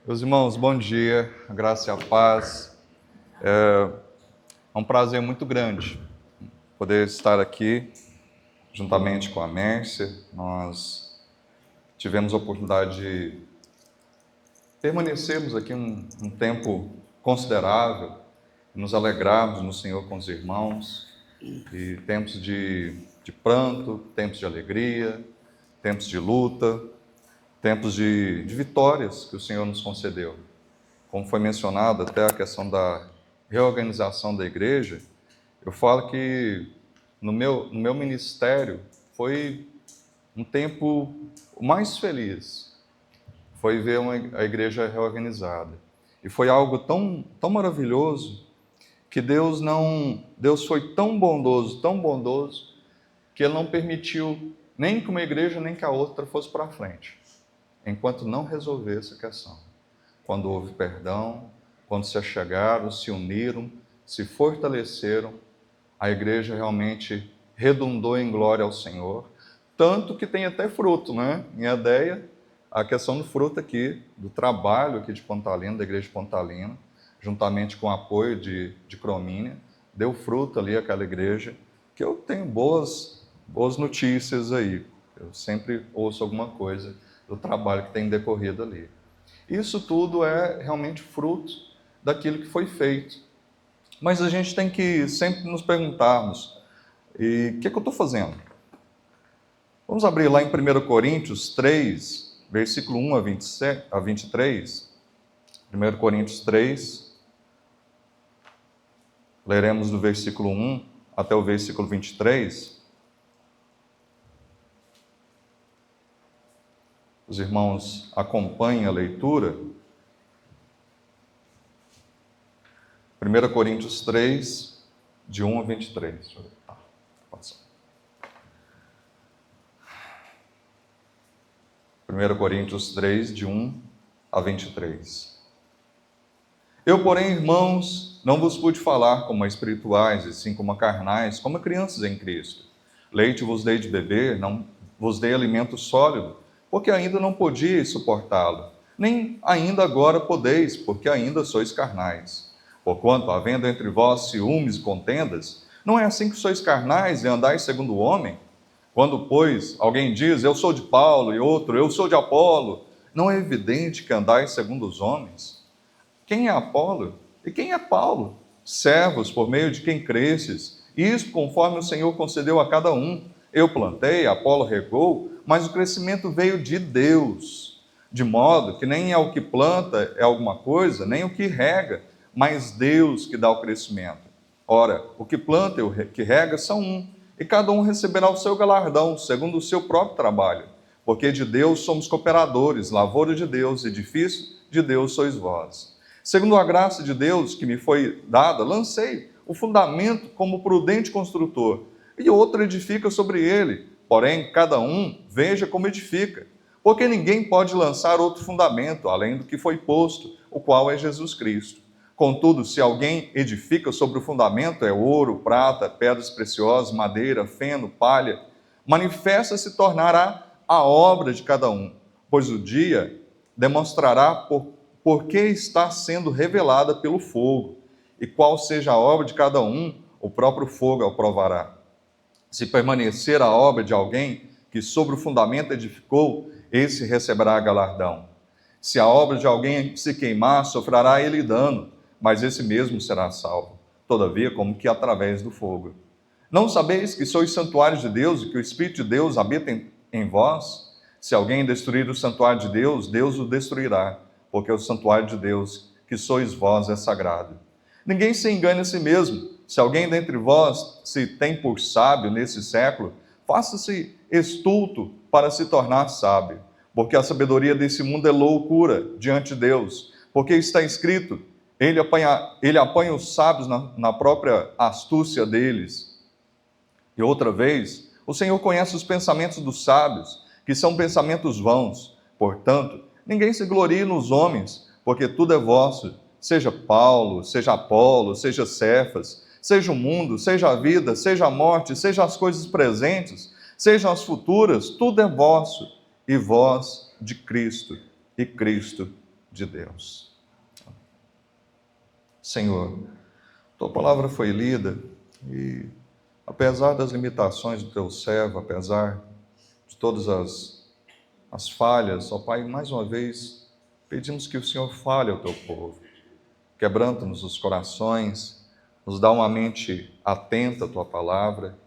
Meus irmãos, bom dia, a graça e a paz. É um prazer muito grande poder estar aqui juntamente com a Mércia. Nós tivemos a oportunidade de permanecermos aqui um tempo considerável, nos alegrarmos no Senhor com os irmãos, e tempos de pranto, tempos de alegria, tempos de luta, tempos de vitórias que o Senhor nos concedeu. Como foi mencionado até a questão da reorganização da igreja, eu falo que no meu ministério foi um tempo mais feliz, foi ver a igreja reorganizada. E foi algo tão maravilhoso que Deus foi tão bondoso, que Ele não permitiu nem que uma igreja nem que a outra fosse para frente, enquanto não resolvesse a questão. Quando houve perdão, quando se achegaram, se uniram, se fortaleceram, a igreja realmente redundou em glória ao Senhor, tanto que tem até fruto, né? Em Edéia, a questão do fruto aqui, do trabalho aqui de Pontalina, da igreja de Pontalina, juntamente com o apoio de Cromínia, deu fruto ali aquela igreja, que eu tenho boas notícias aí. Eu sempre ouço alguma coisa do trabalho que tem decorrido ali. Isso tudo é realmente fruto daquilo que foi feito. Mas a gente tem que sempre nos perguntarmos, e o que eu estou fazendo? Vamos abrir lá em 1 Coríntios 3, versículo 1 a 23. 1 Coríntios 3, leremos do versículo 1 até o versículo 23. Os irmãos acompanhem a leitura. 1 Coríntios 3, de 1 a 23. Deixa eu ver. Pode ser. 1 Coríntios 3, de 1 a 23. Eu, porém, irmãos, não vos pude falar como a espirituais, e sim como a carnais, como a crianças em Cristo. Leite vos dei de beber, não vos dei alimento sólido, porque ainda não podíeis suportá-lo. Nem ainda agora podeis, porque ainda sois carnais. Porquanto, havendo entre vós ciúmes e contendas, não é assim que sois carnais e andais segundo o homem? Quando, pois, alguém diz, eu sou de Paulo, e outro, eu sou de Apolo, não é evidente que andais segundo os homens? Quem é Apolo? E quem é Paulo? Servos por meio de quem cresces, isto conforme o Senhor concedeu a cada um. Eu plantei, Apolo regou, mas o crescimento veio de Deus. De modo que nem é o que planta é alguma coisa, nem o que rega, mas Deus que dá o crescimento. Ora, o que planta e o que rega são um, e cada um receberá o seu galardão, segundo o seu próprio trabalho. Porque de Deus somos cooperadores, lavoura de Deus, edifício de Deus sois vós. Segundo a graça de Deus que me foi dada, lancei o fundamento como prudente construtor, e outro edifica sobre ele. Porém, cada um veja como edifica. Porque ninguém pode lançar outro fundamento, além do que foi posto, o qual é Jesus Cristo. Contudo, se alguém edifica sobre o fundamento, é ouro, prata, pedras preciosas, madeira, feno, palha, manifesta-se tornará a obra de cada um, pois o dia demonstrará porque está sendo revelada pelo fogo, e qual seja a obra de cada um, o próprio fogo a provará. Se permanecer a obra de alguém que sobre o fundamento edificou, esse receberá galardão. Se a obra de alguém se queimar, sofrerá ele dano, mas esse mesmo será salvo, todavia como que através do fogo. Não sabeis que sois santuários de Deus e que o Espírito de Deus habita em vós? Se alguém destruir o santuário de Deus, Deus o destruirá, porque o santuário de Deus, que sois vós, é sagrado. Ninguém se engane a si mesmo. Se alguém dentre vós se tem por sábio nesse século, faça-se estulto para se tornar sábio, porque a sabedoria desse mundo é loucura diante de Deus, porque está escrito, ele apanha os sábios na própria astúcia deles. E outra vez, o Senhor conhece os pensamentos dos sábios, que são pensamentos vãos. Portanto, ninguém se glorie nos homens, porque tudo é vosso, seja Paulo, seja Apolo, seja Cefas, seja o mundo, seja a vida, seja a morte, seja as coisas presentes, sejam as futuras, tudo é vosso, e vós de Cristo, e Cristo de Deus. Senhor, tua palavra foi lida e, apesar das limitações do teu servo, apesar de todas as falhas, ó Pai, mais uma vez, pedimos que o Senhor fale ao teu povo. Quebranta-nos os corações, nos dá uma mente atenta à tua palavra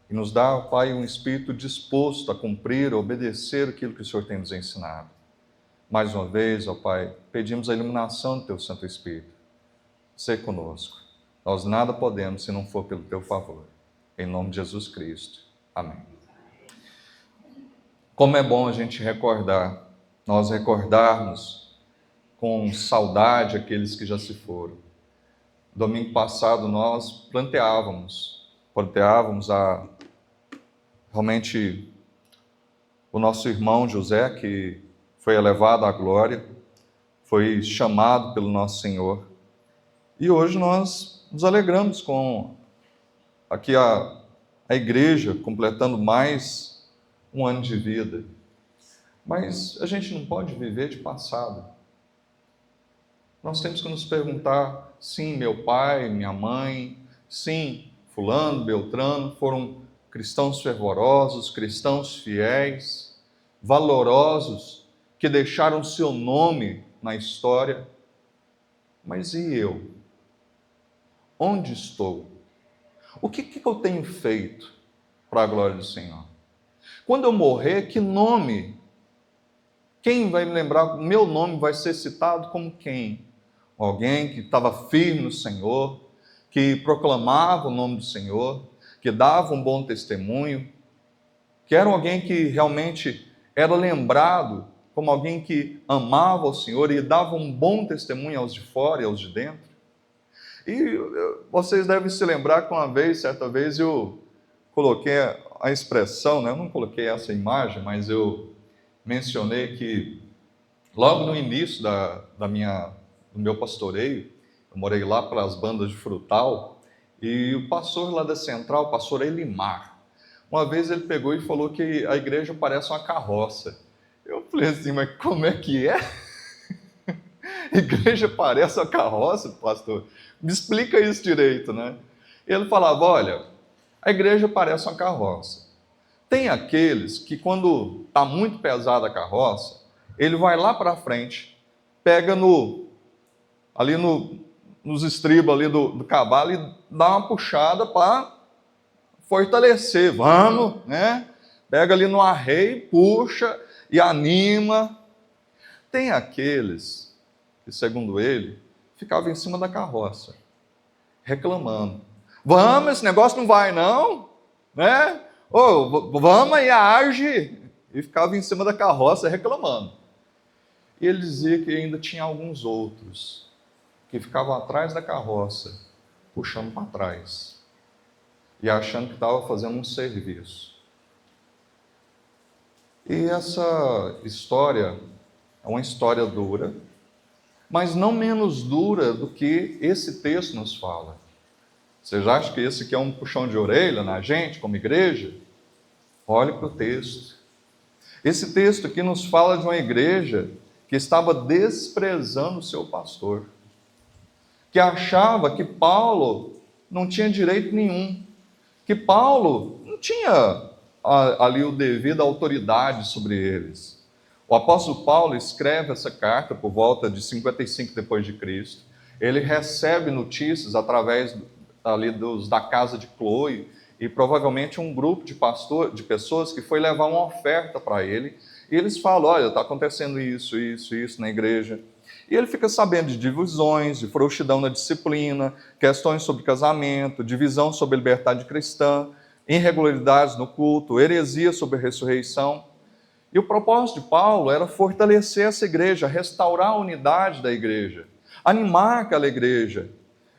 e nos dá, ó Pai, um espírito disposto a cumprir, a obedecer aquilo que o Senhor tem nos ensinado. Mais uma vez, ó Pai, pedimos a iluminação do teu Santo Espírito. Sê conosco. Nós nada podemos se não for pelo teu favor. Em nome de Jesus Cristo. Amém. Como é bom a gente recordar, nós recordarmos com saudade aqueles que já se foram. Domingo passado nós planteávamos realmente o nosso irmão José, que foi elevado à glória, foi chamado pelo nosso Senhor. E hoje nós nos alegramos com aqui a igreja completando mais um ano de vida. Mas a gente não pode viver de passado. Nós temos que nos perguntar, sim, meu pai, minha mãe, sim, fulano, beltrano, foram cristãos fervorosos, cristãos fiéis, valorosos, que deixaram seu nome na história. Mas e eu? Onde estou? O que eu tenho feito para a glória do Senhor? Quando eu morrer, que nome? Quem vai me lembrar? Meu nome vai ser citado como quem? Alguém que estava firme no Senhor, que proclamava o nome do Senhor, que dava um bom testemunho, que era alguém que realmente era lembrado como alguém que amava o Senhor e dava um bom testemunho aos de fora e aos de dentro. E vocês devem se lembrar que uma vez, certa vez, eu coloquei a expressão, né? Eu não coloquei essa imagem, mas eu mencionei que logo no início do meu pastoreio, eu morei lá para as bandas de frutal, e o pastor lá da central, o pastor Elimar, uma vez ele pegou e falou que a igreja parece uma carroça. Eu falei assim, mas como é que é? Igreja parece uma carroça, pastor? Me explica isso direito, né? Ele falava, olha, a igreja parece uma carroça. Tem aqueles que quando está muito pesada a carroça, ele vai lá para frente, pega nos estribos ali do cavalo e dá uma puxada para fortalecer. Vamos, né? Pega ali no arreio, puxa e anima. Tem aqueles que, segundo ele, ficavam em cima da carroça, reclamando. Vamos, esse negócio não vai não, né? Vamos aí, age. E ficava em cima da carroça reclamando. E ele dizia que ainda tinha alguns outros que ficavam atrás da carroça, puxando para trás e achando que estava fazendo um serviço. E essa história é uma história dura, mas não menos dura do que esse texto nos fala. Vocês acham que esse aqui é um puxão de orelha na gente, como igreja? Olhe para o texto. Esse texto aqui nos fala de uma igreja que estava desprezando o seu pastor, que achava que Paulo não tinha direito nenhum, que Paulo não tinha ali o devido autoridade sobre eles. O apóstolo Paulo escreve essa carta por volta de 55 depois de Cristo. Ele recebe notícias através ali da casa de Cloe e provavelmente um grupo de pessoas que foi levar uma oferta para ele. E eles falam, olha, está acontecendo isso na igreja. E ele fica sabendo de divisões, de frouxidão na disciplina, questões sobre casamento, divisão sobre a liberdade cristã, irregularidades no culto, heresia sobre a ressurreição. E o propósito de Paulo era fortalecer essa igreja, restaurar a unidade da igreja, animar aquela igreja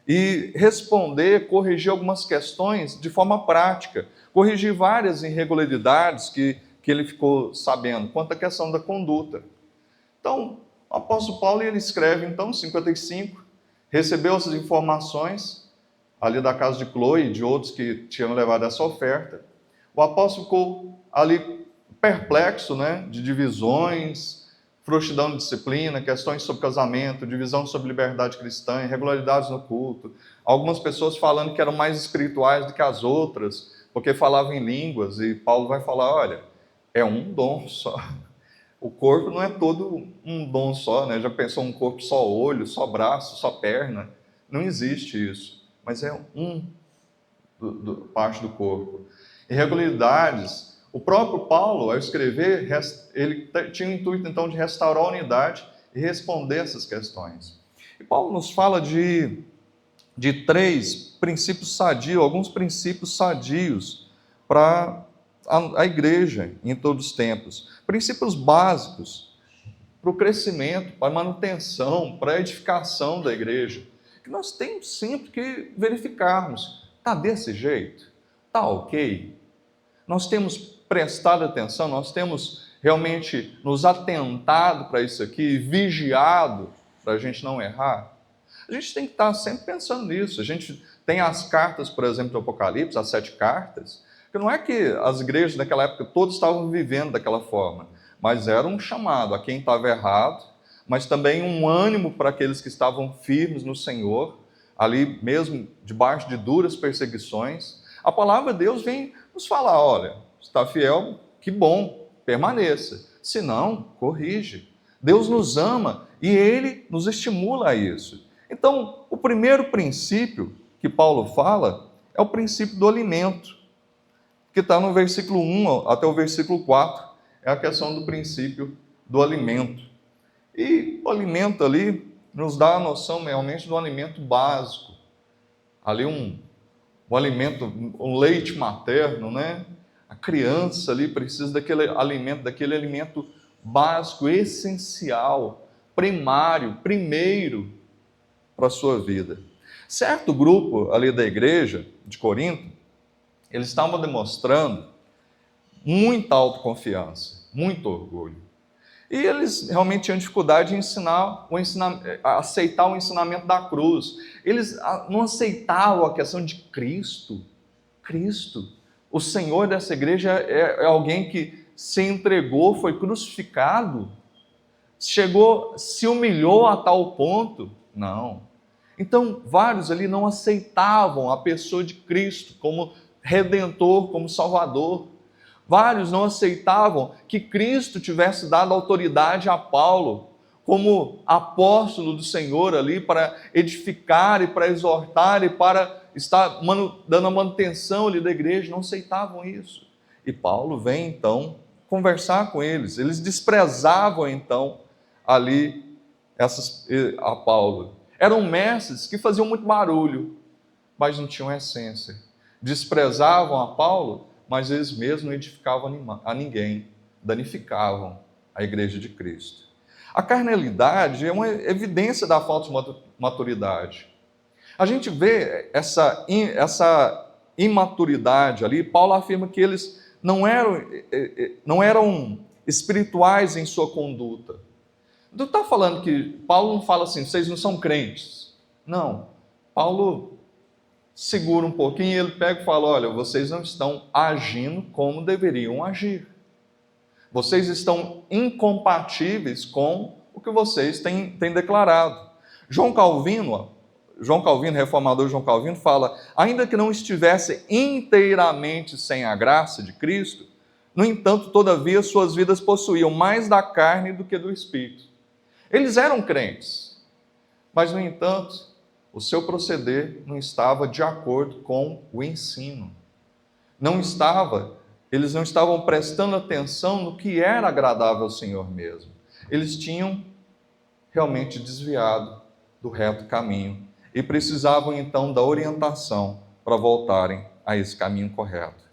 e responder, corrigir algumas questões de forma prática, corrigir várias irregularidades que ele ficou sabendo, quanto à questão da conduta. Então, o apóstolo Paulo ele escreve, então, 55, recebeu essas informações ali da casa de Cloe e de outros que tinham levado essa oferta. O apóstolo ficou ali perplexo, né, de divisões, frouxidão de disciplina, questões sobre casamento, divisão sobre liberdade cristã, irregularidades no culto. Algumas pessoas falando que eram mais espirituais do que as outras, porque falavam em línguas, e Paulo vai falar, olha, é um dom só. O corpo não é todo um dom só, né? Já pensou um corpo só olho, só braço, só perna? Não existe isso, mas é parte do corpo. Irregularidades. O próprio Paulo, ao escrever, ele tinha o intuito, então, de restaurar a unidade e responder essas questões. E Paulo nos fala de 3 princípios sadios, alguns princípios sadios para a igreja em todos os tempos. Princípios básicos para o crescimento, para a manutenção, para a edificação da igreja. Que nós temos sempre que verificarmos. Está desse jeito? Está ok? Nós temos prestado atenção, nós temos realmente nos atentado para isso aqui, vigiado para a gente não errar? A gente tem que estar sempre pensando nisso. A gente tem as cartas, por exemplo, do Apocalipse, as 7 cartas, que não é que as igrejas daquela época todas estavam vivendo daquela forma, mas era um chamado a quem estava errado, mas também um ânimo para aqueles que estavam firmes no Senhor, ali mesmo debaixo de duras perseguições. A palavra de Deus vem nos falar, olha, está fiel, que bom, permaneça. Se não, corrige. Deus nos ama e Ele nos estimula a isso. Então, o primeiro princípio que Paulo fala é o princípio do alimento, que está no versículo 1 até o versículo 4, é a questão do princípio do alimento. E o alimento ali nos dá a noção realmente do alimento básico. Ali um alimento, um leite materno, né? A criança ali precisa daquele alimento básico, essencial, primário, primeiro para a sua vida. Certo grupo ali da igreja de Corinto, eles estavam demonstrando muita autoconfiança, muito orgulho. E eles realmente tinham dificuldade em aceitar o ensinamento da cruz. Eles não aceitavam a questão de Cristo. Cristo, o Senhor dessa igreja é alguém que se entregou, foi crucificado, se humilhou a tal ponto. Não. Então, vários ali não aceitavam a pessoa de Cristo como Redentor, como Salvador. Vários não aceitavam que Cristo tivesse dado autoridade a Paulo como apóstolo do Senhor ali para edificar e para exortar e para estar dando a manutenção ali da igreja. Não aceitavam isso. E Paulo vem então conversar com eles. Eles desprezavam então ali a Paulo. Eram mestres que faziam muito barulho, mas não tinham essência. Desprezavam a Paulo, mas eles mesmos não edificavam a ninguém, danificavam a igreja de Cristo. A carnalidade é uma evidência da falta de maturidade. A gente vê essa imaturidade ali. Paulo afirma que eles não eram espirituais em sua conduta. Não está falando que Paulo não fala assim, vocês não são crentes. Não. Paulo segura um pouquinho e ele pega e fala, olha, vocês não estão agindo como deveriam agir. Vocês estão incompatíveis com o que vocês têm declarado. João Calvino, reformador João Calvino, fala, ainda que não estivesse inteiramente sem a graça de Cristo, no entanto, todavia, suas vidas possuíam mais da carne do que do Espírito. Eles eram crentes, mas, no entanto, o seu proceder não estava de acordo com o ensino. Eles não estavam prestando atenção no que era agradável ao Senhor mesmo. Eles tinham realmente desviado do reto caminho e precisavam então da orientação para voltarem a esse caminho correto.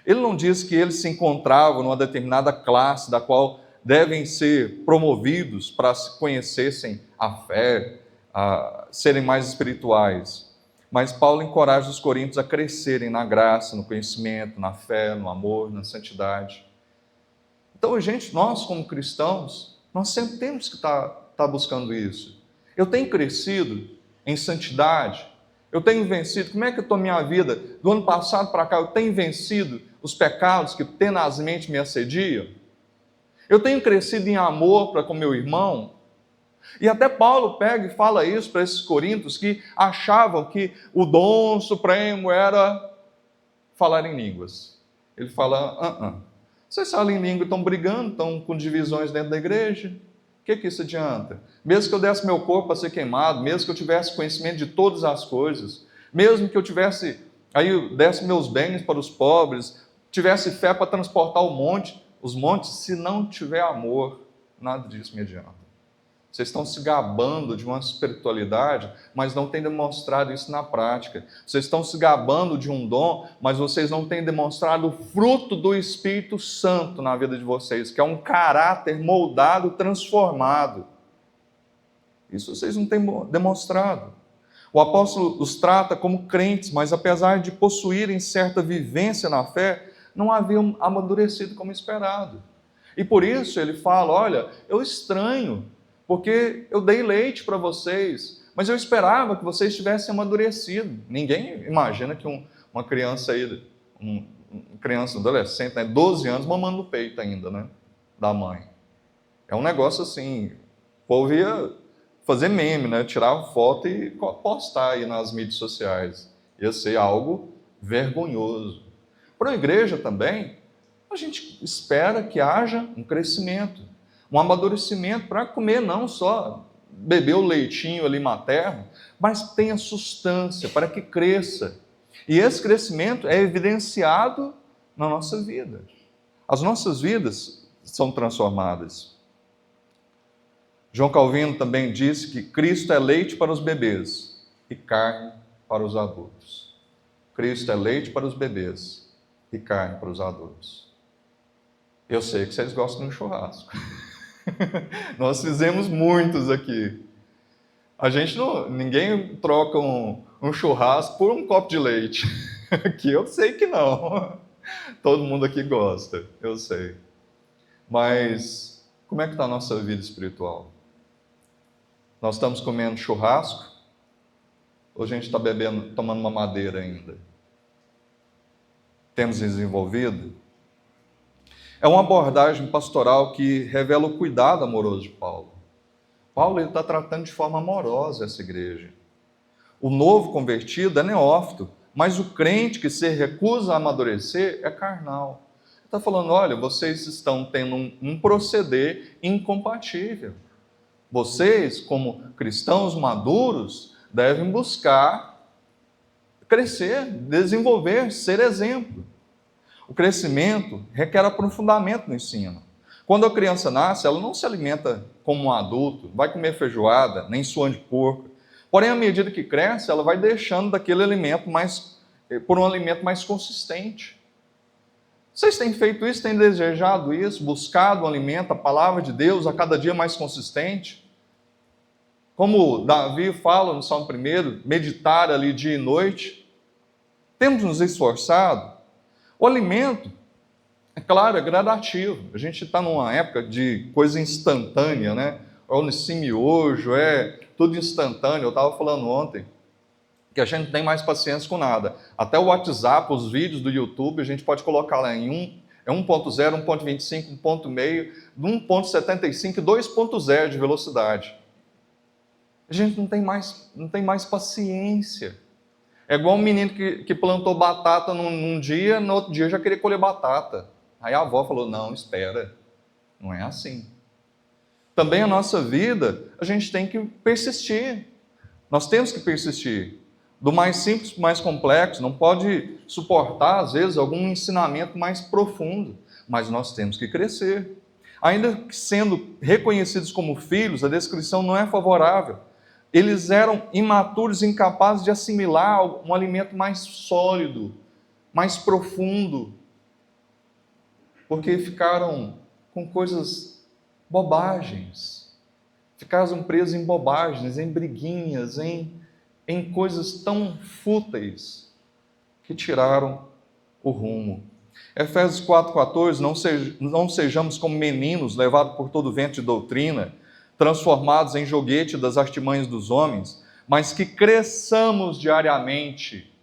Ele não diz que eles se encontravam numa determinada classe da qual devem ser promovidos para se conhecessem a fé, a serem mais espirituais. Mas Paulo encoraja os coríntios a crescerem na graça, no conhecimento, na fé, no amor, na santidade. Então, gente, nós como cristãos, nós sempre temos que estar buscando isso. Eu tenho crescido em santidade, eu tenho vencido, como é que eu estou minha vida? Do ano passado para cá, eu tenho vencido os pecados que tenazmente me assediam? Eu tenho crescido em amor para com meu irmão? E até Paulo pega e fala isso para esses coríntios que achavam que o dom supremo era falar em línguas. Ele fala, vocês falam em língua e estão brigando, estão com divisões dentro da igreja. O que isso adianta? Mesmo que eu desse meu corpo para ser queimado, mesmo que eu tivesse conhecimento de todas as coisas, mesmo que eu desse meus bens para os pobres, tivesse fé para transportar os montes, se não tiver amor, nada disso me adianta. Vocês estão se gabando de uma espiritualidade, mas não têm demonstrado isso na prática. Vocês estão se gabando de um dom, mas vocês não têm demonstrado o fruto do Espírito Santo na vida de vocês, que é um caráter moldado, transformado. Isso vocês não têm demonstrado. O apóstolo os trata como crentes, mas apesar de possuírem certa vivência na fé, não haviam amadurecido como esperado. E por isso ele fala, olha, eu estranho, porque eu dei leite para vocês, mas eu esperava que vocês tivessem amadurecido. Ninguém imagina que uma criança aí, uma criança adolescente, 12 anos, mamando no peito ainda, né, da mãe. É um negócio assim, o povo ia fazer meme, né, tirar foto e postar aí nas mídias sociais. Ia ser algo vergonhoso. Para a igreja também, a gente espera que haja um crescimento, um amadurecimento para comer não só beber o leitinho ali materno, mas tenha substância para que cresça. E esse crescimento é evidenciado na nossa vida. As nossas vidas são transformadas. João Calvino também disse que Cristo é leite para os bebês e carne para os adultos. Cristo é leite para os bebês e carne para os adultos. Eu sei que vocês gostam de um churrasco. Nós fizemos muitos aqui. Ninguém troca um churrasco por um copo de leite. Aqui eu sei que não. Todo mundo aqui gosta, eu sei. Mas como é que está a nossa vida espiritual? Nós estamos comendo churrasco ou a gente está tomando uma madeira ainda? Temos desenvolvido? É uma abordagem pastoral que revela o cuidado amoroso de Paulo. Paulo está tratando de forma amorosa essa igreja. O novo convertido é neófito, mas o crente que se recusa a amadurecer é carnal. Ele está falando, olha, vocês estão tendo um proceder incompatível. Vocês, como cristãos maduros, devem buscar crescer, desenvolver, ser exemplo. O crescimento requer aprofundamento no ensino. Quando a criança nasce, ela não se alimenta como um adulto, vai comer feijoada, nem suã de porco. Porém, à medida que cresce, ela vai deixando daquele alimento por um alimento mais consistente. Vocês têm feito isso, têm desejado isso, buscado um alimento, a palavra de Deus, a cada dia mais consistente? Como Davi fala no Salmo 1, meditar ali dia e noite. Temos nos esforçado. O alimento, é claro, é gradativo. A gente está numa época de coisa instantânea, né? É nesse miojo, é tudo instantâneo. Eu estava falando ontem que a gente não tem mais paciência com nada. Até o WhatsApp, os vídeos do YouTube, a gente pode colocar lá em 1.0, 1.25, 1.5, 1.75 e 2.0 de velocidade. A gente não tem mais paciência. É igual um menino que plantou batata num dia, no outro dia já queria colher batata. Aí a avó falou, não, espera, não é assim. Também a nossa vida, a gente tem que persistir. Nós temos que persistir. Do mais simples para o mais complexo, não pode suportar, às vezes, algum ensinamento mais profundo, mas nós temos que crescer. Ainda que sendo reconhecidos como filhos, a descrição não é favorável. Eles eram imaturos, incapazes de assimilar um alimento mais sólido, mais profundo, porque ficaram com coisas, bobagens, ficaram presos em bobagens, em briguinhas, em coisas tão fúteis que tiraram o rumo. Efésios 4,14, não sejamos como meninos levados por todo vento de doutrina, transformados em joguete das artimanhas dos homens, mas que cresçamos diariamente.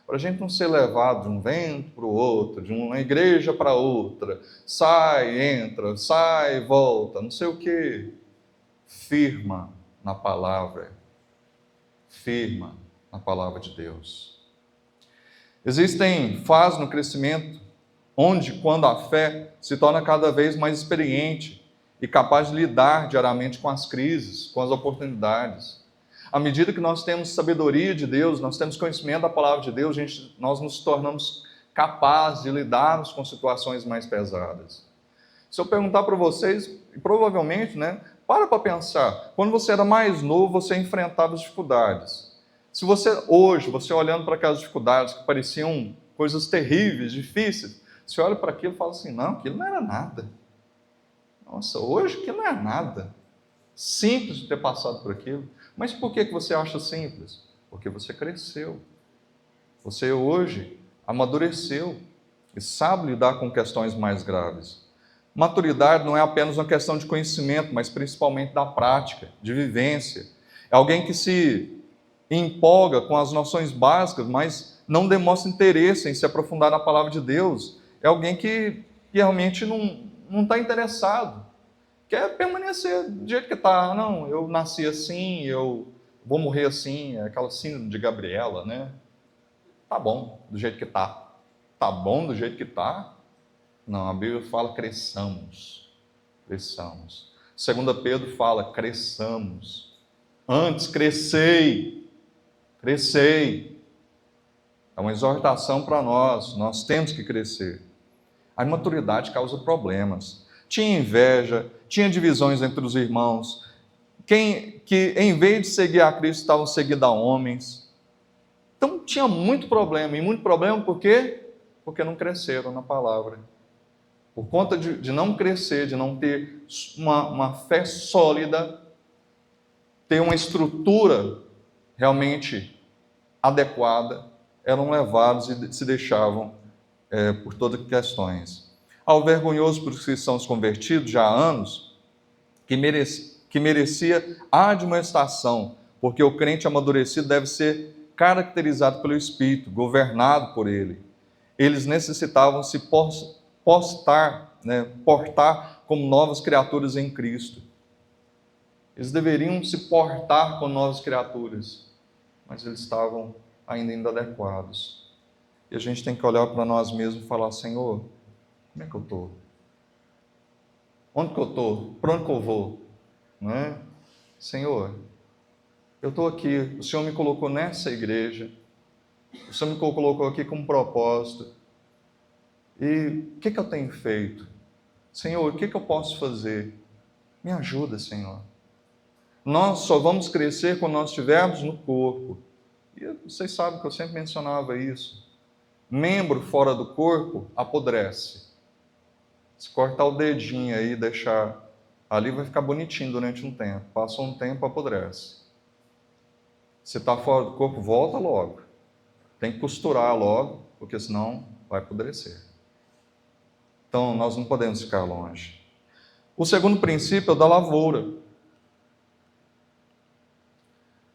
para a gente não ser levado de um vento para o outro, de uma igreja para outra, sai, entra, sai, volta, não sei o quê. Firma na palavra, firma na palavra de Deus. Existem fases no crescimento onde, quando a fé se torna cada vez mais experiente e capaz de lidar diariamente com as crises, com as oportunidades. À medida que nós temos sabedoria de Deus, nós temos conhecimento da palavra de Deus, nós nos tornamos capazes de lidarmos com situações mais pesadas. Se eu perguntar para vocês, provavelmente, para pensar, quando você era mais novo, você enfrentava as dificuldades. Se hoje, você olhando para aquelas dificuldades que pareciam coisas terríveis, difíceis, você olha para aquilo e fala assim, não, aquilo não era nada. Nossa, hoje aquilo não é nada. Simples de ter passado por aquilo. Mas por que você acha simples? Porque você cresceu. Você hoje amadureceu e sabe lidar com questões mais graves. Maturidade não é apenas uma questão de conhecimento, mas principalmente da prática, de vivência. É alguém que se empolga com as noções básicas, mas não demonstra interesse em se aprofundar na palavra de Deus. É alguém que realmente não está interessado. Quer permanecer do jeito que está. Não, eu nasci assim, eu vou morrer assim, é aquela síndrome de Gabriela, Tá bom, do jeito que está. Tá bom do jeito que está? Não, a Bíblia fala cresçamos. Cresçamos. 2 Pedro fala cresçamos. Antes, crescei. Crescei. É uma exortação para nós temos que crescer. A imaturidade causa problemas. Tinha inveja, tinha divisões entre os irmãos, que em vez de seguir a Cristo estavam seguindo a homens. Então tinha muito problema, e muito problema por quê? Porque não cresceram na palavra. Por conta de não crescer, de não ter uma fé sólida, ter uma estrutura realmente adequada, eram levados e se deixavam por todas as questões. Ao vergonhoso por que são os convertidos já há anos, que merecia admoestação, porque o crente amadurecido deve ser caracterizado pelo Espírito, governado por Ele. Eles necessitavam se portar como novas criaturas em Cristo. Eles deveriam se portar como novas criaturas, mas eles estavam ainda inadequados. E a gente tem que olhar para nós mesmos e falar, Senhor, como é que eu estou? Onde que eu estou? Para onde que eu vou? Senhor, eu estou aqui, o Senhor me colocou nessa igreja, o Senhor me colocou aqui com um propósito, e o que eu tenho feito? Senhor, o que eu posso fazer? Me ajuda, Senhor. Nós só vamos crescer quando nós estivermos no corpo. E vocês sabem que eu sempre mencionava isso. Membro fora do corpo apodrece. Se cortar o dedinho aí e deixar ali, vai ficar bonitinho durante um tempo. Passou um tempo, apodrece. Se está fora do corpo, volta logo. Tem que costurar logo, porque senão vai apodrecer. Então, nós não podemos ficar longe. O segundo princípio é o da lavoura.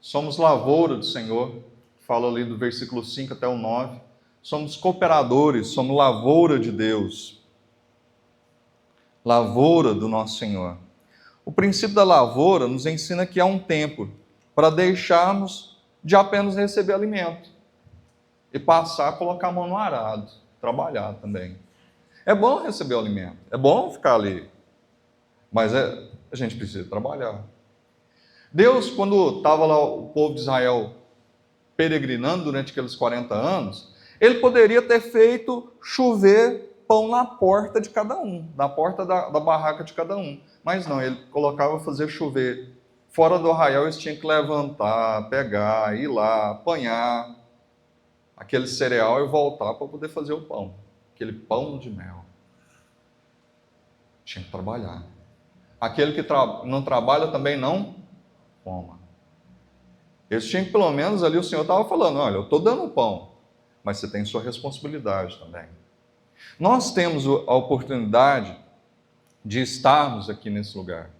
Somos lavoura do Senhor. Fala ali do versículo 5 até o 9. Somos cooperadores, somos lavoura de Deus. Lavoura do nosso Senhor. O princípio da lavoura nos ensina que há um tempo para deixarmos de apenas receber alimento e passar a colocar a mão no arado, trabalhar também. É bom receber o alimento, é bom ficar ali, mas a gente precisa trabalhar. Deus, quando estava lá o povo de Israel peregrinando durante aqueles 40 anos, Ele poderia ter feito chover pão na porta de cada um, na porta da barraca de cada um. Mas não, Ele colocava fazer chover. Fora do arraial, eles tinham que levantar, pegar, ir lá, apanhar aquele cereal e voltar para poder fazer o pão. Aquele pão de mel. Tinha que trabalhar. Aquele que não trabalha também não coma. Eles tinham que, pelo menos ali o Senhor estava falando, olha, eu estou dando pão, mas você tem sua responsabilidade também. Nós temos a oportunidade de estarmos aqui nesse lugar.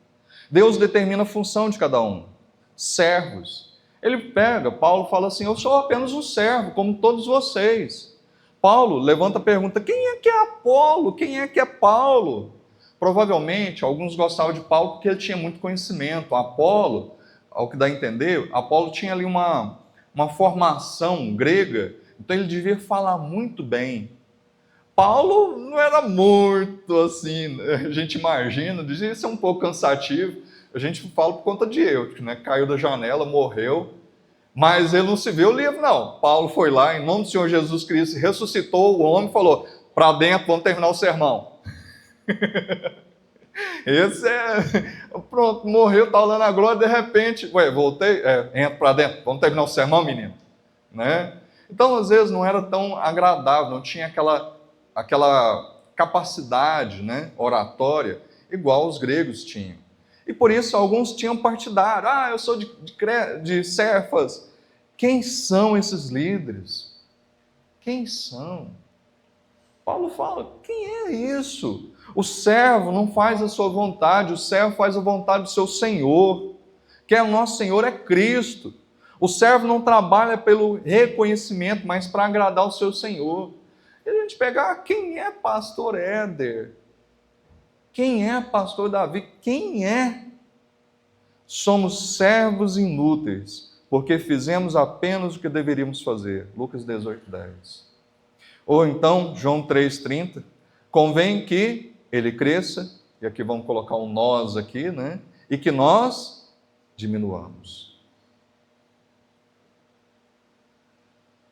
Deus determina a função de cada um. Servos. Paulo fala assim, eu sou apenas um servo, como todos vocês. Paulo levanta a pergunta, quem é que é Apolo? Quem é que é Paulo? Provavelmente, alguns gostavam de Paulo porque ele tinha muito conhecimento. Apolo, ao que dá a entender, Apolo tinha ali uma formação grega, então ele devia falar muito bem. Paulo não era muito assim, a gente imagina, devia ser um pouco cansativo. A gente fala por conta de Eutico, né? Caiu da janela, morreu, mas ele não se viu livre, não. Paulo foi lá, em nome do Senhor Jesus Cristo, ressuscitou o homem e falou: para dentro, vamos terminar o sermão. Esse é. Pronto, morreu, está lá na glória, de repente, voltei, entra para dentro, vamos terminar o sermão, menino. Né? Então, às vezes, não era tão agradável, não tinha aquela capacidade, né, oratória, igual os gregos tinham. E por isso, alguns tinham partidário. Eu sou de Cefas. Quem são esses líderes? Quem são? Paulo fala, quem é isso? O servo não faz a sua vontade, o servo faz a vontade do seu Senhor. Quem é o nosso Senhor é Cristo. O servo não trabalha pelo reconhecimento, mas para agradar o seu Senhor. E a gente pegar, quem é pastor Éder? Quem é pastor Davi? Quem é? Somos servos inúteis, porque fizemos apenas o que deveríamos fazer. Lucas 18:10. Ou então, João 3,30, convém que ele cresça, e aqui vamos colocar um nós aqui, né? E que nós diminuamos.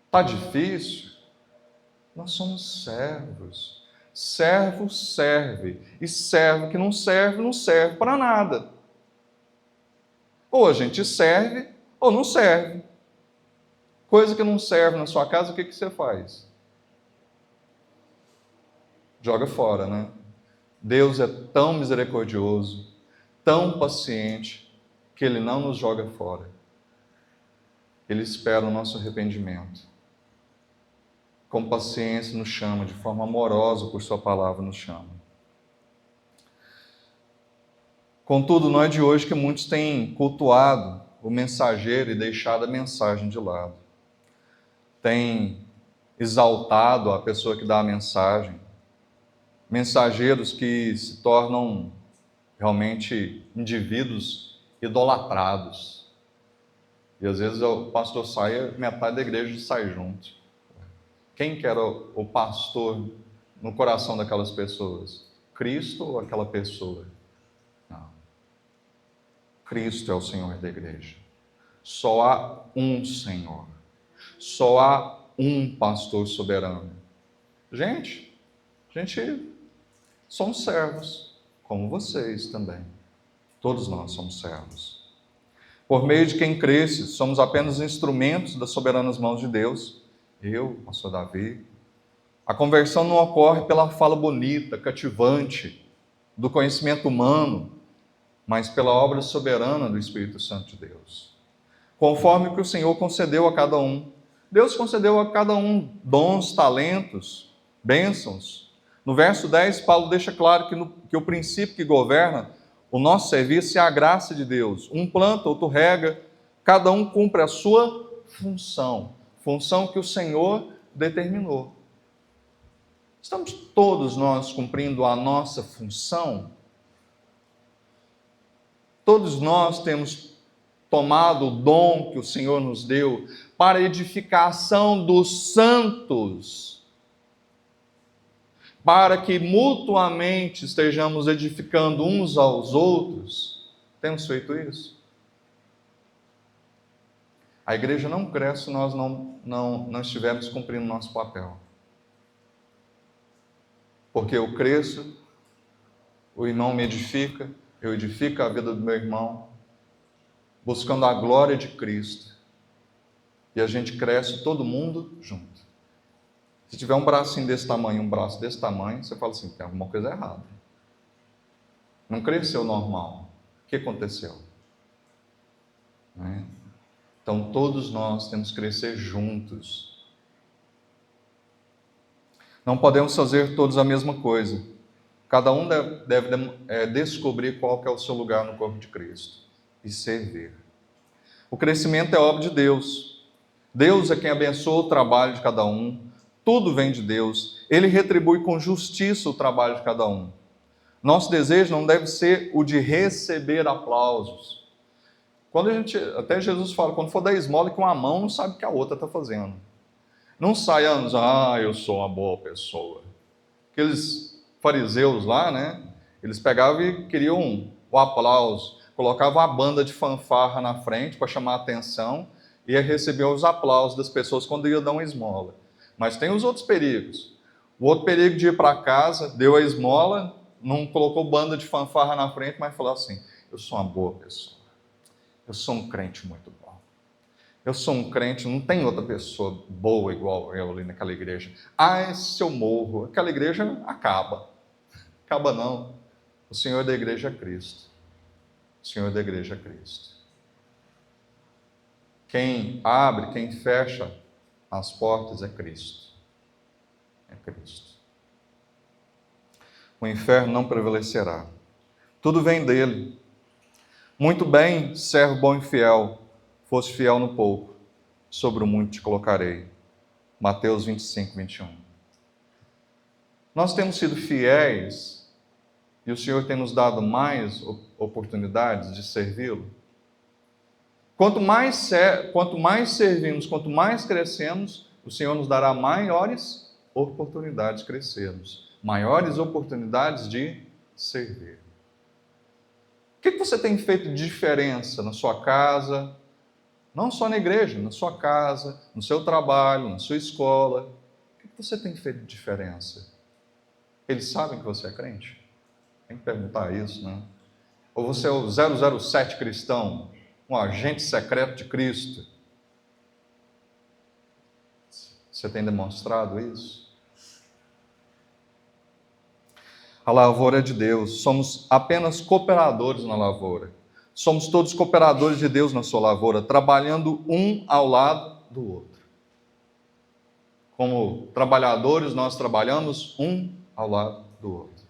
Está difícil? Nós somos servos. Servo serve. E servo que não serve para nada. Ou a gente serve, ou não serve. Coisa que não serve na sua casa, o que você faz? Joga fora, né? Deus é tão misericordioso, tão paciente, que Ele não nos joga fora. Ele espera o nosso arrependimento. Com paciência nos chama, de forma amorosa, por sua palavra nos chama. Contudo, não é de hoje que muitos têm cultuado o mensageiro e deixado a mensagem de lado. Têm exaltado a pessoa que dá a mensagem. Mensageiros que se tornam realmente indivíduos idolatrados. E às vezes o pastor sai, metade da igreja sai junto. Quem que era o pastor no coração daquelas pessoas? Cristo ou aquela pessoa? Não. Cristo é o Senhor da igreja. Só há um Senhor. Só há um pastor soberano. Gente, somos servos, como vocês também. Todos nós somos servos. Por meio de quem cresce, somos apenas instrumentos das soberanas mãos de Deus. Eu, pastor Davi. A conversão não ocorre pela fala bonita, cativante, do conhecimento humano, mas pela obra soberana do Espírito Santo de Deus. Conforme o que o Senhor concedeu a cada um. Deus concedeu a cada um dons, talentos, bênçãos. No verso 10, Paulo deixa claro que o princípio que governa o nosso serviço é a graça de Deus. Um planta, outro rega, cada um cumpre a sua função que o Senhor determinou. Estamos todos nós cumprindo a nossa função? Todos nós temos tomado o dom que o Senhor nos deu para a edificação dos santos, para que mutuamente estejamos edificando uns aos outros. Temos feito isso? A igreja não cresce se nós não estivermos cumprindo nosso papel. Porque eu cresço, o irmão me edifica, eu edifico a vida do meu irmão, buscando a glória de Cristo. E a gente cresce todo mundo junto. Se tiver um bracinho desse tamanho, um braço desse tamanho, você fala assim, tem alguma coisa errada. Não cresceu normal. O que aconteceu? Né? Então, todos nós temos que crescer juntos. Não podemos fazer todos a mesma coisa. Cada um deve descobrir qual que é o seu lugar no corpo de Cristo e servir. O crescimento é obra de Deus. Deus é quem abençoa o trabalho de cada um. Tudo vem de Deus. Ele retribui com justiça o trabalho de cada um. Nosso desejo não deve ser o de receber aplausos. Até Jesus fala, quando for dar esmola, que uma mão não sabe o que a outra está fazendo. Não saia, eu sou uma boa pessoa. Aqueles fariseus lá, né? Eles pegavam e queriam o aplauso. Colocavam a banda de fanfarra na frente para chamar a atenção e recebiam os aplausos das pessoas quando iam dar uma esmola. Mas tem os outros perigos. O outro perigo de ir para casa, deu a esmola, não colocou banda de fanfarra na frente, mas falou assim, eu sou uma boa pessoa. Eu sou um crente muito bom. Eu sou um crente, não tem outra pessoa boa igual eu ali naquela igreja. Se eu morro, aquela igreja acaba. Acaba não. O Senhor da igreja é Cristo. O Senhor da igreja é Cristo. Quem abre, quem fecha as portas é Cristo. É Cristo. O inferno não prevalecerá. Tudo vem dele. Muito bem, servo bom e fiel. Fosse fiel no pouco, sobre o muito te colocarei. Mateus 25, 21. Nós temos sido fiéis e o Senhor tem nos dado mais oportunidades de servi-lo. Quanto mais servimos, quanto mais crescemos, o Senhor nos dará maiores oportunidades de crescermos, maiores oportunidades de servir. O que você tem feito de diferença na sua casa? Não só na igreja, na sua casa, no seu trabalho, na sua escola. O que você tem feito de diferença? Eles sabem que você é crente? Tem que perguntar isso, né? Ou você é o 007 cristão, um agente secreto de Cristo? Você tem demonstrado isso? A lavoura é de Deus, somos apenas cooperadores na lavoura. Somos todos cooperadores de Deus na sua lavoura, trabalhando um ao lado do outro. Como trabalhadores, nós trabalhamos um ao lado do outro.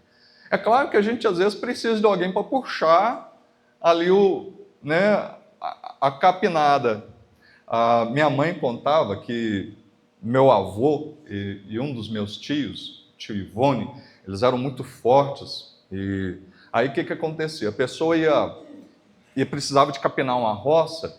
É claro que a gente às vezes precisa de alguém para puxar ali a capinada. A minha mãe contava que meu avô e um dos meus tios, tio Ivone, eles eram muito fortes. E aí o que acontecia? A pessoa e precisava de capinar uma roça,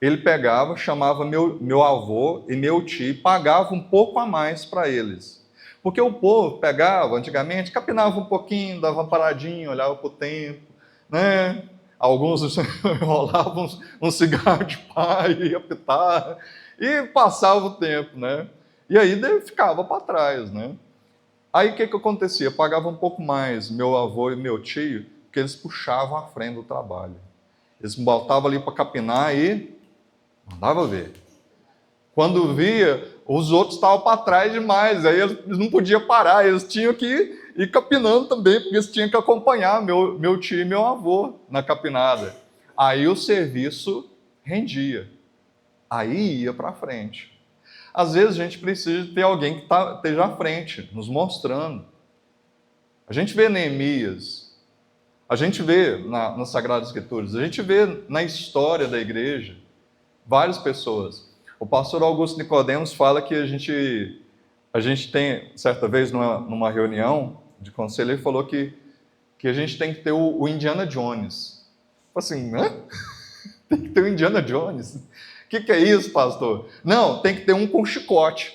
ele pegava, chamava meu avô e meu tio e pagava um pouco a mais para eles. Porque o povo pegava, antigamente, capinava um pouquinho, dava uma paradinha, olhava para o tempo, né? Alguns enrolavam um cigarro de pai, ia pitar, e passava o tempo, né? E aí ficava para trás, né? Aí o que acontecia? Pagava um pouco mais meu avô e meu tio, porque eles puxavam a frente do trabalho. Eles me botavam ali para capinar e mandava ver. Quando via, os outros estavam para trás demais, aí eles não podiam parar, eles tinham que ir capinando também, porque eles tinham que acompanhar meu tio e meu avô na capinada. Aí o serviço rendia, aí ia para frente. Às vezes a gente precisa ter alguém que esteja à frente, nos mostrando. A gente vê Neemias, a gente vê nas Sagradas Escrituras, a gente vê na história da igreja várias pessoas. O pastor Augusto Nicodemos fala que a gente tem, certa vez numa reunião de conselho, ele falou que a gente tem que ter o Indiana Jones. Assim, hã? Tem que ter o Indiana Jones? O que é isso, pastor? Não, tem que ter um com chicote.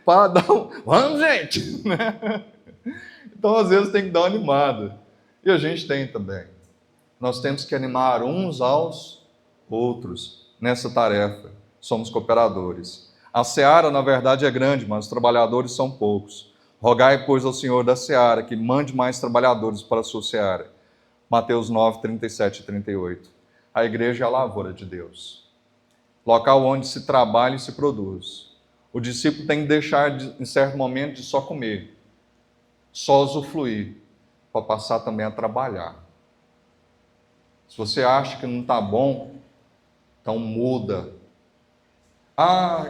Para dar vamos, gente! Então, às vezes, tem que dar uma animada. E a gente tem também. Nós temos que animar uns aos outros nessa tarefa. Somos cooperadores. A seara, na verdade, é grande, mas os trabalhadores são poucos. Rogai, pois, ao Senhor da seara que mande mais trabalhadores para a sua seara. Mateus 9, 37 e 38. A igreja é a lavoura de Deus. Local onde se trabalha e se produz. O discípulo tem que deixar, em certo momento, de só comer, só usufruir, para passar também a trabalhar. Se você acha que não está bom, então muda.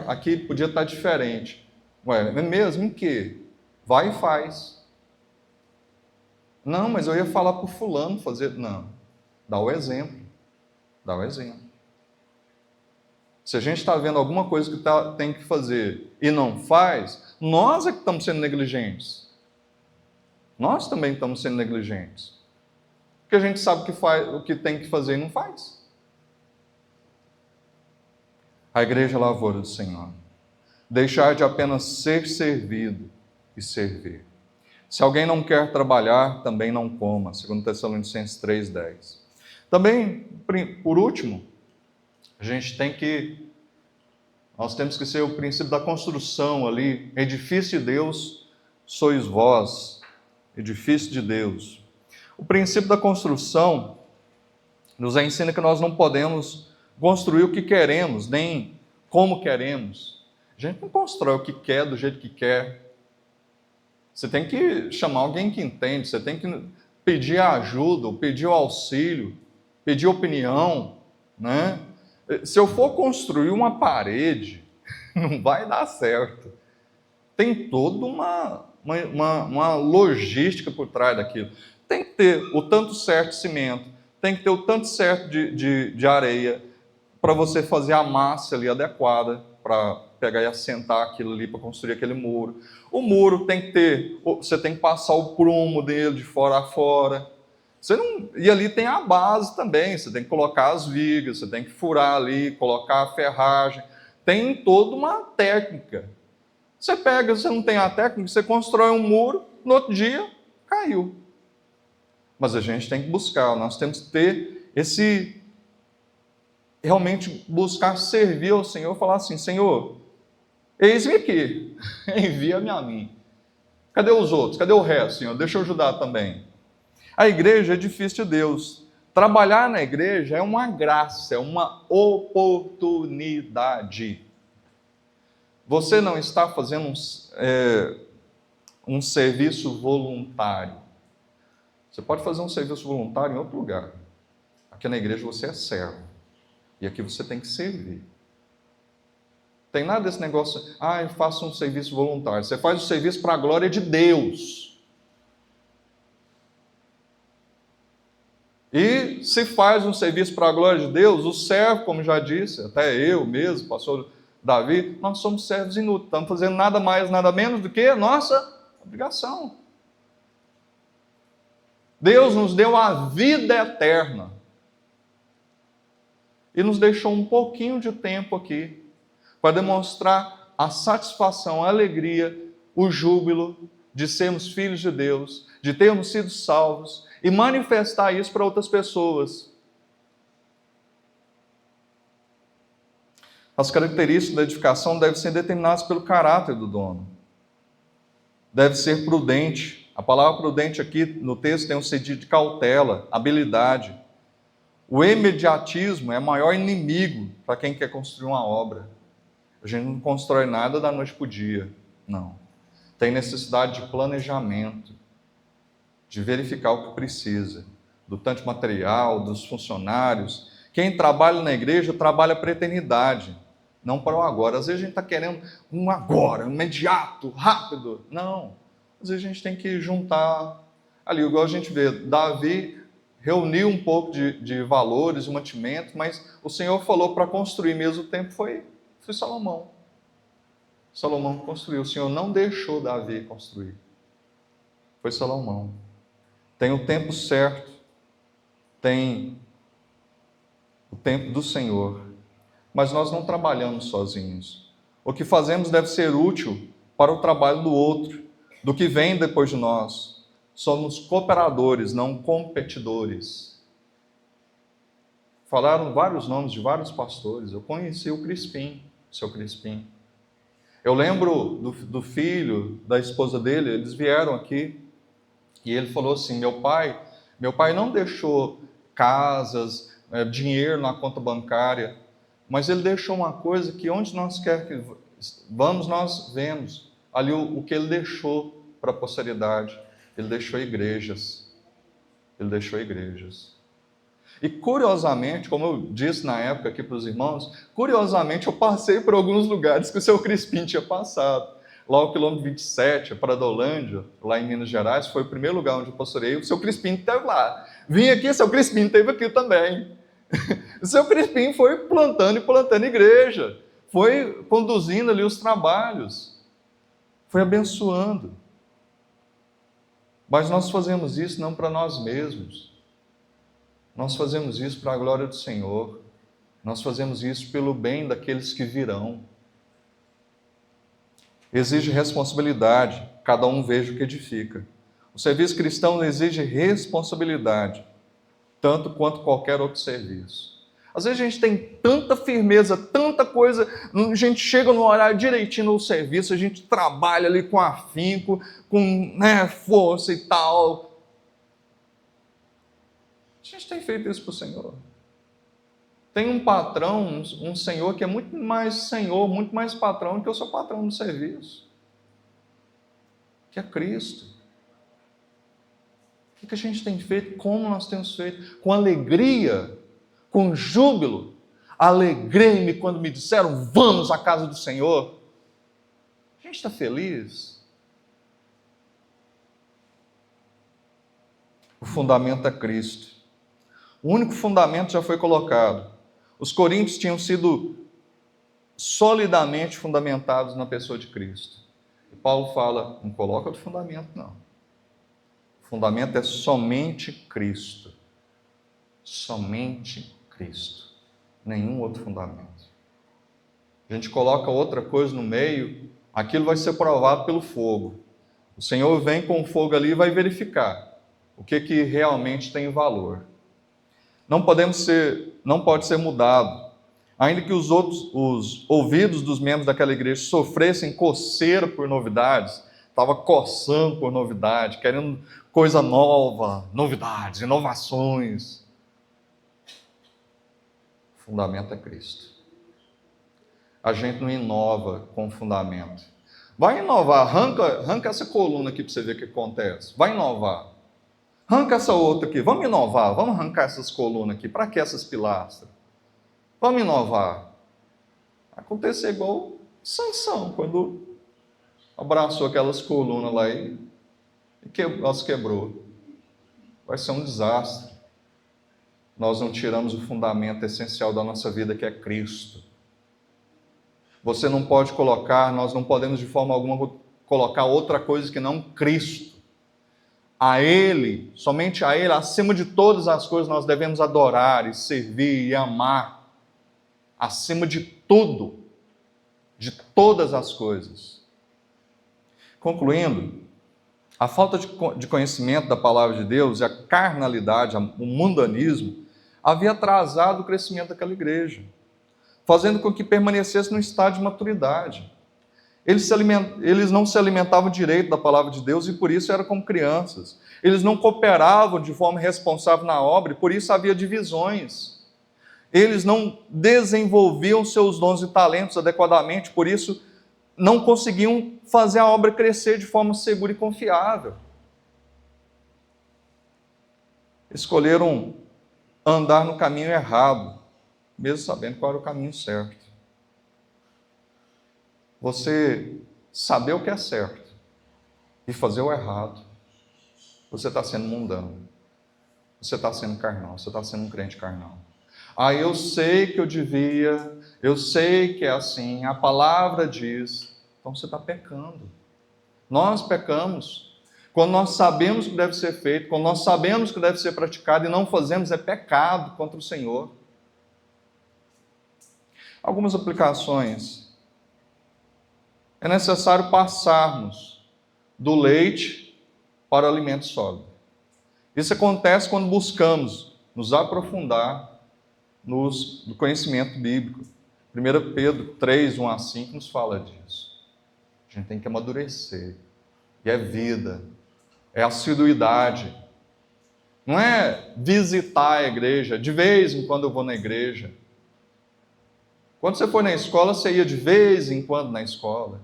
Aqui podia estar diferente. Ué, é mesmo em quê? Vai e faz. Não, mas eu ia falar para o fulano fazer. Não, dá o exemplo. Dá o exemplo. Se a gente está vendo alguma coisa que tem que fazer e não faz, nós é que estamos sendo negligentes. Nós também estamos sendo negligentes. Porque a gente sabe o que tem que fazer e não faz. A igreja é a lavoura do Senhor. Deixar de apenas ser servido e servir. Se alguém não quer trabalhar, também não coma. 2 Tessalonicenses 3,10. Também, por último, nós temos que ser o princípio da construção ali. Edifício de Deus sois vós. Edifício de Deus. O princípio da construção nos ensina que nós não podemos construir o que queremos, nem como queremos. A gente não constrói o que quer do jeito que quer. Você tem que chamar alguém que entende, você tem que pedir ajuda, pedir o auxílio, pedir opinião, né? Se eu for construir uma parede, não vai dar certo. Tem toda uma logística por trás daquilo. Tem que ter o tanto certo de cimento, tem que ter o tanto certo de areia, para você fazer a massa ali adequada, para pegar e assentar aquilo ali, para construir aquele muro. O muro você tem que passar o prumo dele de fora a fora. E ali tem a base também, você tem que colocar as vigas, você tem que furar ali, colocar a ferragem. Tem toda uma técnica. Você não tem a técnica, você constrói um muro, no outro dia, caiu. Mas a gente tem que buscar, nós temos que ter realmente buscar servir ao Senhor, falar assim, Senhor, eis-me aqui, envia-me a mim. Cadê os outros? Cadê o resto, Senhor? Deixa eu ajudar também. A igreja é edifício de Deus. Trabalhar na igreja é uma graça, é uma oportunidade. Você não está fazendo um serviço voluntário. Você pode fazer um serviço voluntário em outro lugar. Aqui na igreja você é servo. E aqui você tem que servir. Tem nada desse negócio, eu faço um serviço voluntário. Você faz o serviço para a glória de Deus. E se faz um serviço para a glória de Deus, o servo, como já disse, até eu mesmo, pastor Davi, nós somos servos inúteis. Estamos fazendo nada mais, nada menos do que a nossa obrigação. Deus nos deu a vida eterna. E nos deixou um pouquinho de tempo aqui para demonstrar a satisfação, a alegria, o júbilo de sermos filhos de Deus, de termos sido salvos e manifestar isso para outras pessoas. As características da edificação devem ser determinadas pelo caráter do dono. Deve ser prudente. A palavra prudente aqui no texto tem um sentido de cautela, habilidade. O imediatismo é o maior inimigo para quem quer construir uma obra. A gente não constrói nada da noite para o dia, não. Tem necessidade de planejamento, de verificar o que precisa, do tanto material, dos funcionários. Quem trabalha na igreja trabalha para a eternidade, não para o agora. Às vezes a gente está querendo um agora, um imediato, rápido. Não. Às vezes a gente tem que juntar ali, igual a gente vê, Davi reuniu um pouco de valores, de mantimentos, mas o Senhor falou para construir mesmo o tempo foi Salomão. Salomão construiu, o Senhor não deixou Davi construir. Foi Salomão. Tem o tempo certo, tem o tempo do Senhor, mas nós não trabalhamos sozinhos. O que fazemos deve ser útil para o trabalho do outro, do que vem depois de nós. Somos cooperadores, não competidores. Falaram vários nomes de vários pastores. Eu conheci o Crispim, o seu Crispim. Eu lembro do filho, da esposa dele, eles vieram aqui e ele falou assim, meu pai não deixou casas, dinheiro na conta bancária, mas ele deixou uma coisa que onde nós quer que vamos, nós vemos ali o que ele deixou para a posteridade. Ele deixou igrejas. Ele deixou igrejas. E curiosamente, como eu disse na época aqui para os irmãos, curiosamente eu passei por alguns lugares que o seu Crispim tinha passado. Lá o quilômetro 27, para Dolândia, lá em Minas Gerais, foi o primeiro lugar onde eu pastoreei. O seu Crispim esteve lá. Vim aqui, seu Crispim esteve aqui também. O seu Crispim foi plantando e plantando igreja, foi conduzindo ali os trabalhos, foi abençoando. Mas nós fazemos isso não para nós mesmos, nós fazemos isso para a glória do Senhor, nós fazemos isso pelo bem daqueles que virão. Exige responsabilidade, cada um veja o que edifica. O serviço cristão exige responsabilidade, tanto quanto qualquer outro serviço. Às vezes a gente tem tanta firmeza, tanta coisa, a gente chega no horário direitinho no serviço, a gente trabalha ali com afinco, com força e tal. A gente tem feito isso para o Senhor. Tem um patrão, um senhor que é muito mais senhor, muito mais patrão do que eu sou patrão do serviço, que é Cristo. O que a gente tem feito? Como nós temos feito? Com alegria, com júbilo. Alegrei-me quando me disseram, vamos à casa do Senhor. A gente está feliz? O fundamento é Cristo. O único fundamento já foi colocado. Os coríntios tinham sido solidamente fundamentados na pessoa de Cristo. E Paulo fala, não coloca outro fundamento, não. O fundamento é somente Cristo. Somente Cristo. Nenhum outro fundamento. A gente coloca outra coisa no meio, aquilo vai ser provado pelo fogo. O Senhor vem com o fogo ali e vai verificar o que realmente tem valor. Não pode ser mudado. Ainda que os ouvidos dos membros daquela igreja sofressem coceira por novidades, estava coçando por novidade, querendo coisa nova, novidades, inovações. O fundamento é Cristo. A gente não inova com fundamento. Vai inovar, arranca essa coluna aqui para você ver o que acontece. Vai inovar. Arranca essa outra aqui, vamos inovar, vamos arrancar essas colunas aqui, para que essas pilastras? Vamos inovar. Vai acontecer igual Sansão, quando abraçou aquelas colunas lá e as quebrou. Vai ser um desastre. Nós não tiramos o fundamento essencial da nossa vida, que é Cristo. Você não pode colocar, nós não podemos de forma alguma colocar outra coisa que não Cristo. A Ele, somente a Ele, acima de todas as coisas, nós devemos adorar e servir e amar. Acima de tudo, de todas as coisas. Concluindo, a falta de conhecimento da palavra de Deus e a carnalidade, o mundanismo, havia atrasado o crescimento daquela igreja, fazendo com que permanecesse no estado de maturidade. Eles não se alimentavam direito da palavra de Deus e por isso eram como crianças. Eles não cooperavam de forma responsável na obra e por isso havia divisões. Eles não desenvolviam seus dons e talentos adequadamente, por isso não conseguiam fazer a obra crescer de forma segura e confiável. Escolheram andar no caminho errado, mesmo sabendo qual era o caminho certo. Você saber o que é certo e fazer o errado, você está sendo mundano, você está sendo carnal, você está sendo um crente carnal. Eu sei que eu devia, eu sei que é assim, a palavra diz, então você está pecando. Nós pecamos. Quando nós sabemos o que deve ser feito, quando nós sabemos o que deve ser praticado e não fazemos, é pecado contra o Senhor. Algumas aplicações. É necessário passarmos do leite para o alimento sólido. Isso acontece quando buscamos nos aprofundar no conhecimento bíblico. 1 Pedro 3, 1 a 5 nos fala disso. A gente tem que amadurecer. E é vida, é assiduidade. Não é visitar a igreja, de vez em quando eu vou na igreja. Quando você foi na escola, você ia de vez em quando na escola.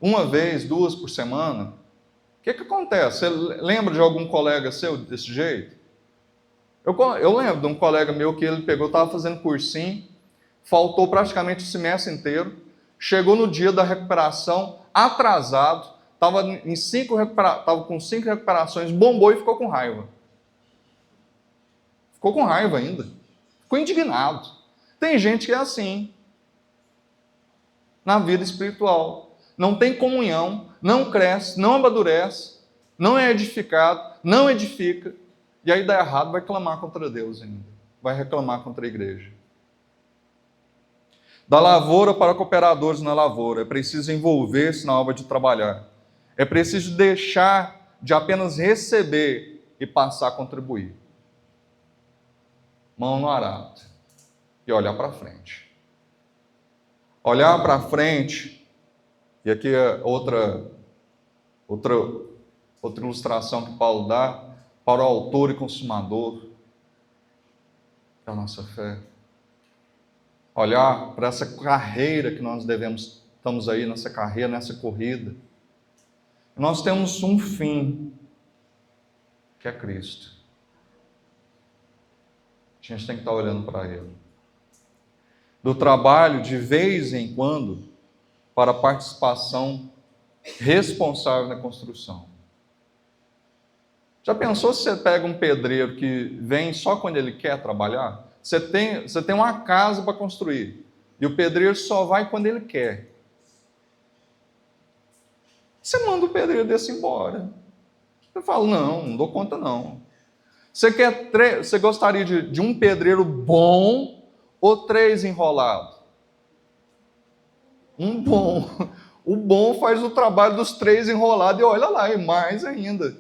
Uma vez, duas por semana. O que acontece? Você lembra de algum colega seu desse jeito? Eu lembro de um colega meu que ele pegou, estava fazendo cursinho, faltou praticamente o semestre inteiro, chegou no dia da recuperação, atrasado, estava com 5 recuperações, bombou e ficou com raiva. Ficou com raiva ainda. ficou indignado. Tem gente que é assim na vida espiritual. Não tem comunhão, não cresce, não amadurece, não é edificado, não edifica. E aí dá errado, vai clamar contra Deus ainda. Vai reclamar contra a igreja. Da lavoura para cooperadores na lavoura. É preciso envolver-se na obra de trabalhar. É preciso deixar de apenas receber e passar a contribuir. Mão no arado. E olhar para frente. Olhar para frente. E aqui é outra ilustração que Paulo dá para o autor e consumador da nossa fé. Olhar para essa carreira que nós estamos aí nessa carreira, nessa corrida. Nós temos um fim, que é Cristo. A gente tem que estar olhando para Ele. Do trabalho, de vez em quando, para a participação responsável na construção. Já pensou se você pega um pedreiro que vem só quando ele quer trabalhar? Você tem uma casa para construir, e o pedreiro só vai quando ele quer. Você manda o pedreiro desse embora. Eu falo, não dou conta não. Você gostaria de um pedreiro bom ou 3 enrolados? Um bom. O bom faz o trabalho dos 3 enrolados e olha lá, e mais ainda.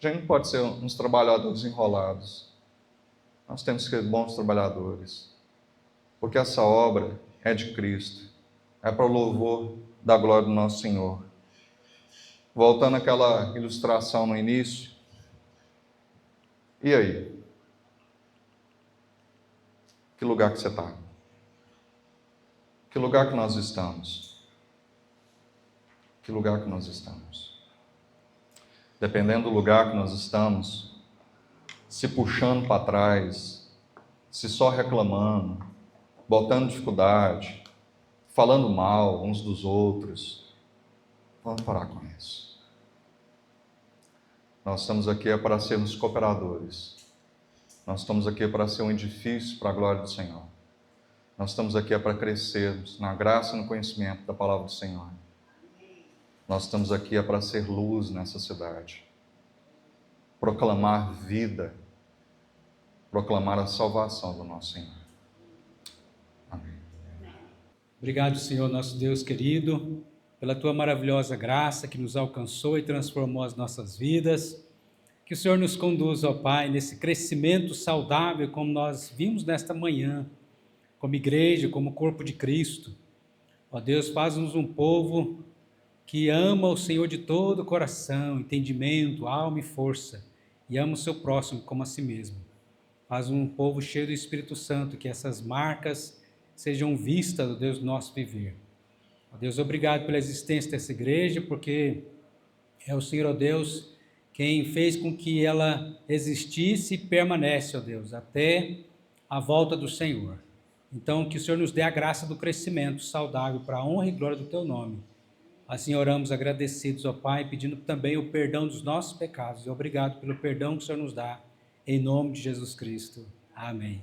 A gente não pode ser uns trabalhadores enrolados. Nós temos que ser bons trabalhadores. Porque essa obra é de Cristo. É para o louvor da glória do nosso Senhor. Voltando àquela ilustração no início. E aí? Que lugar que você está? Que lugar que nós estamos? Que lugar que nós estamos? Dependendo do lugar que nós estamos, se puxando para trás, se só reclamando, botando dificuldade, falando mal uns dos outros, vamos parar com isso. Nós estamos aqui para sermos cooperadores. Nós estamos aqui para ser um edifício para a glória do Senhor. Nós estamos aqui para crescermos na graça e no conhecimento da palavra do Senhor. Nós estamos aqui para ser luz nessa cidade. Proclamar vida. Proclamar a salvação do nosso Senhor. Amém. Obrigado, Senhor, nosso Deus querido, pela Tua maravilhosa graça que nos alcançou e transformou as nossas vidas. Que o Senhor nos conduza, ó Pai, nesse crescimento saudável, como nós vimos nesta manhã, como igreja, como corpo de Cristo. Ó Deus, faz-nos um povo que ama o Senhor de todo o coração, entendimento, alma e força, e ama o seu próximo como a si mesmo. Faz um povo cheio do Espírito Santo, que essas marcas sejam vistas do Deus do nosso viver. Ó Deus, obrigado pela existência dessa igreja, porque é o Senhor, ó Deus, quem fez com que ela existisse e permanece, ó Deus, até a volta do Senhor. Então, que o Senhor nos dê a graça do crescimento saudável para a honra e glória do Teu nome. Assim oramos agradecidos, ó Pai, pedindo também o perdão dos nossos pecados. E obrigado pelo perdão que o Senhor nos dá, em nome de Jesus Cristo. Amém.